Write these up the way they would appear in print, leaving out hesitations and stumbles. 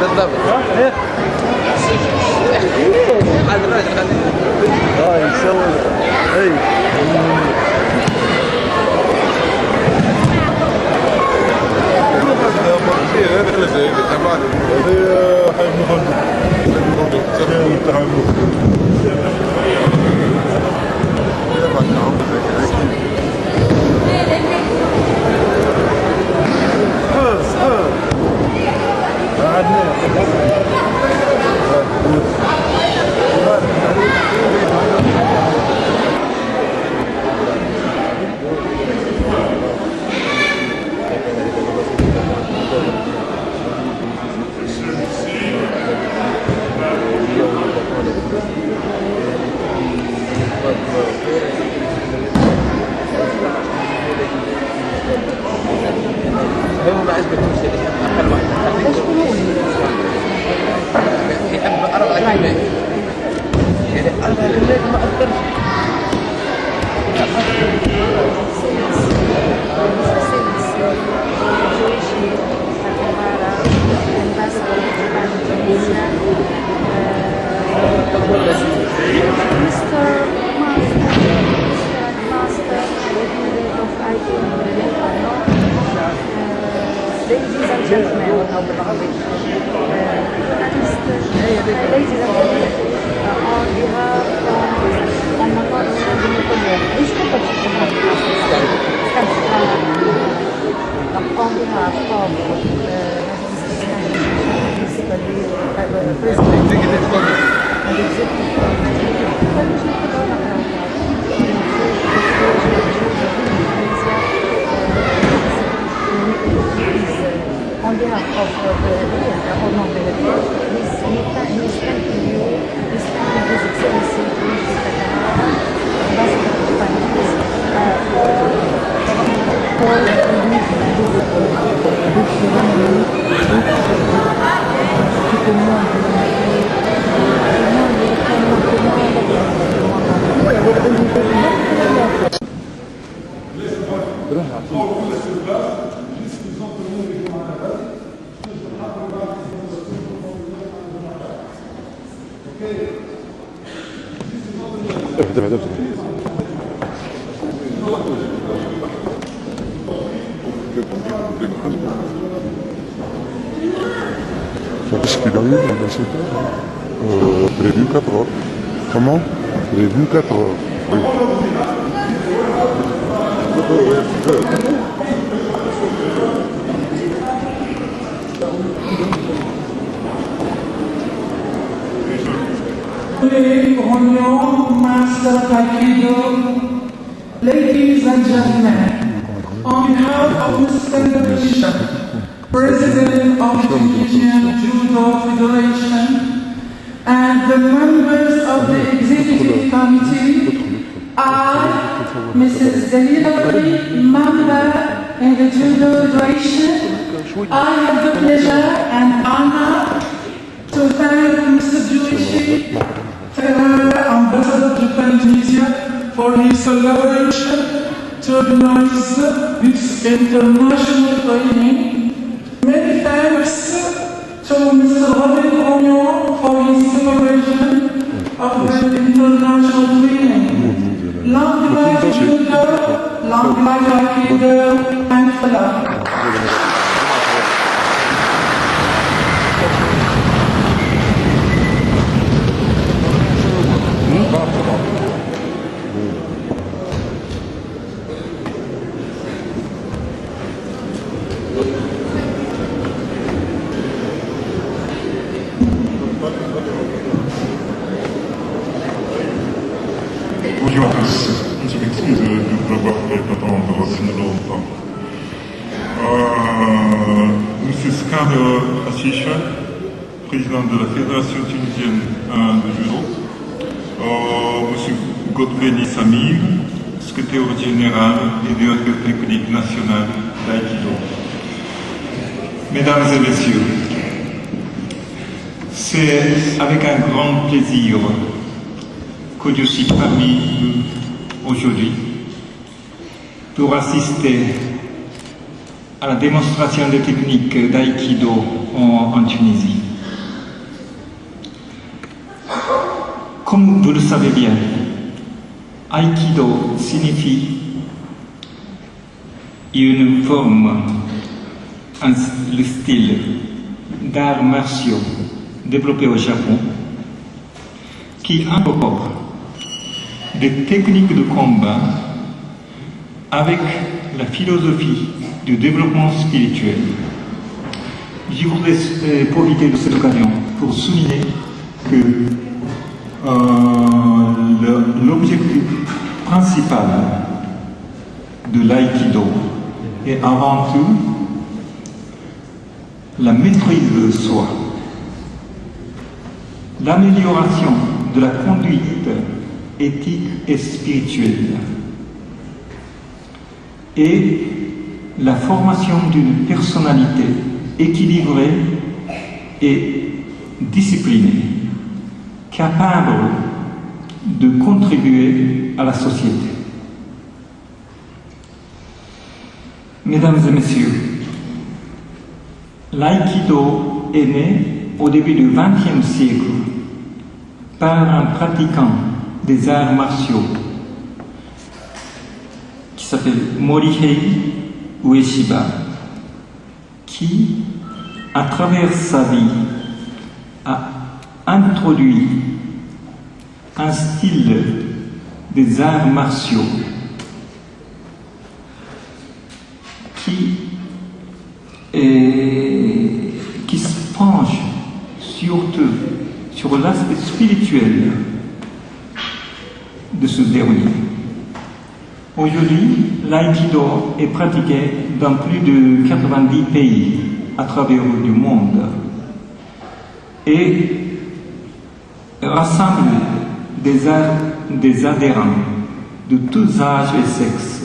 بالضبط. عاد الراجل غادي يسوي اي هو ما عجبتوش اللي اقل واحد يحب 4 كلمات يعني 4 كلمات ما اقدرش Ladies and gentlemen, ladies and gentlemen, on behalf on behalf of the Honorable Behavior, he's thanking you, he's thanking His Excellency, Mr. Takahara, Ambassador of Japan, Qu'est-ce qu'il a eu dans le secteur prévu 4 heures. Comment Prévu 4 heures. Oui. Master Aikido, ladies and gentlemen, on behalf of Mr. Bishop, President of the Indonesian Judo Federation, and the members of the Executive Committee, I, Mrs. Delilori, member in the Judo Federation, I have the pleasure and honor to thank Mr. Juichi, Ambassador of Japan Tunisia, for his collaboration to organize this international training. Many thanks to Mr. Robin Romeo for his supervision of the international training. Long life Judo, long life Aikido, and Fala. Bonjour à tous. Je m'excuse de vous avoir fait attendre si longtemps. Monsieur Skander Ashisha, président de la Fédération tunisienne de judo. Monsieur Godbeni Samir, secrétaire général et directeur technique national d'Aikido. Mesdames et messieurs, c'est avec un grand plaisir que je suis parmi vous aujourd'hui pour assister à la démonstration des techniques d'Aïkido en Tunisie. Comme vous le savez bien, Aikido signifie une forme, le style d'arts martiaux développé au Japon qui incorpore des techniques de combat avec la philosophie du développement spirituel. Je voudrais profiter de cette occasion pour souligner que l'objectif principal de l'aïkido est avant tout la maîtrise de soi, l'amélioration de la conduite éthique et spirituelle et la formation d'une personnalité équilibrée et disciplinée, capable de contribuer à la société. Mesdames et messieurs, l'aïkido est né au début du XXe siècle par un pratiquant des arts martiaux qui s'appelle Morihei Ueshiba, qui, à travers sa vie, a introduit un style des arts martiaux qui se penche surtout sur l'aspect spirituel de ce dernier. Aujourd'hui, l'aïkido est pratiqué dans plus de 90 pays à travers le monde et rassemble des adhérents de tous âges et sexes,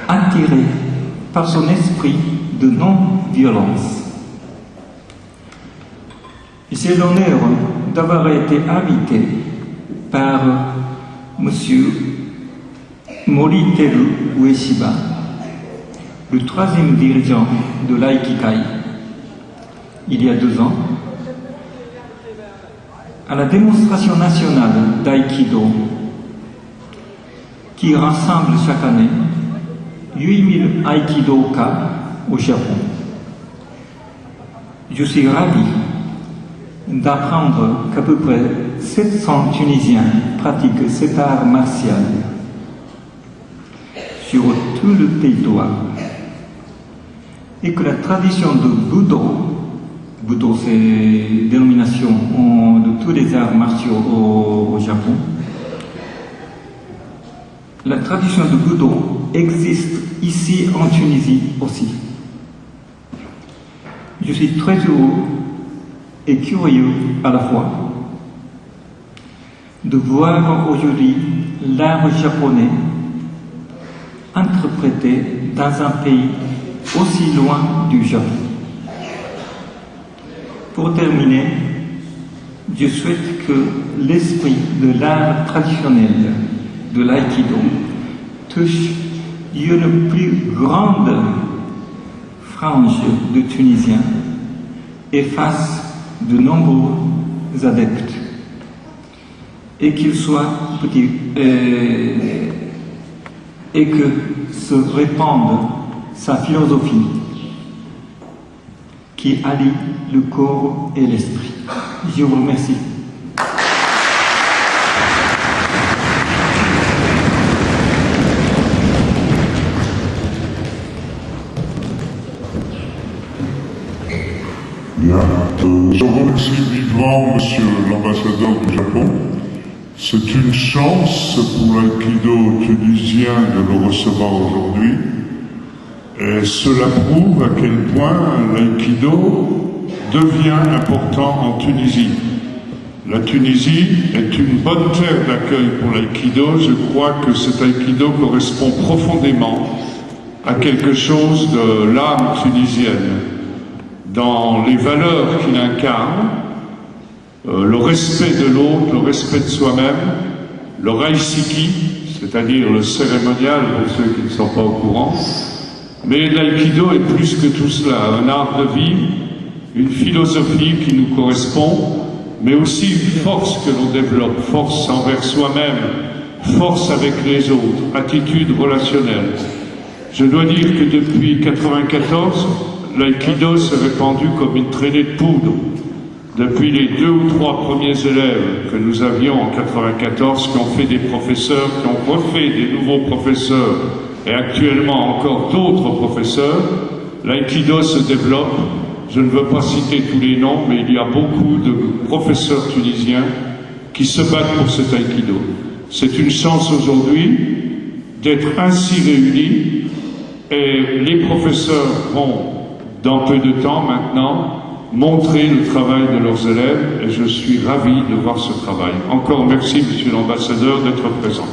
attirés par son esprit de non-violence. J'ai l'honneur d'avoir été invité par M. Moriteru Ueshiba, le troisième dirigeant de l'Aikikai, il y a 2 ans, à la démonstration nationale d'Aikido qui rassemble chaque année 8000 Aikidoka au Japon. Je suis ravi d'apprendre qu'à peu près 700 Tunisiens pratiquent cet art martial sur tout le territoire et que la tradition de Budo c'est dénomination de tous les arts martiaux au Japon, la tradition de Budo existe ici en Tunisie aussi. Je suis très heureux et curieux à la fois de voir aujourd'hui l'art japonais interprété dans un pays aussi loin du Japon. Pour terminer, je souhaite que l'esprit de l'art traditionnel de l'aïkido touche une plus grande frange de Tunisiens et fasse de nombreux adeptes, et qu'il soit petit et que se répande sa philosophie qui allie le corps et l'esprit. Je vous remercie. Bien. Je remercie vivement Monsieur l'ambassadeur du Japon. C'est une chance pour l'aïkido tunisien de le recevoir aujourd'hui. Et cela prouve à quel point l'aïkido devient important en Tunisie. La Tunisie est une bonne terre d'accueil pour l'aïkido. Je crois que cet aïkido correspond profondément à quelque chose de l'âme tunisienne, dans les valeurs qu'il incarne, le respect de l'autre, le respect de soi-même, le raïsiki, c'est-à-dire le cérémonial pour ceux qui ne sont pas au courant. Mais l'aïkido est plus que tout cela, un art de vie, une philosophie qui nous correspond mais aussi une force que l'on développe, force envers soi-même, force avec les autres, attitude relationnelle. Je dois dire que depuis 1994, l'aïkido s'est répandu comme une traînée de poudre. Depuis les 2 ou 3 premiers élèves que nous avions en 1994, qui ont fait des professeurs, qui ont refait des nouveaux professeurs, et actuellement encore d'autres professeurs, l'aïkido se développe. Je ne veux pas citer tous les noms, mais il y a beaucoup de professeurs tunisiens qui se battent pour cet aïkido. C'est une chance aujourd'hui d'être ainsi réunis, et les professeurs vont, dans peu de temps maintenant, montrer le travail de leurs élèves, et je suis ravi de voir ce travail. Encore merci, Monsieur l'Ambassadeur, d'être présent.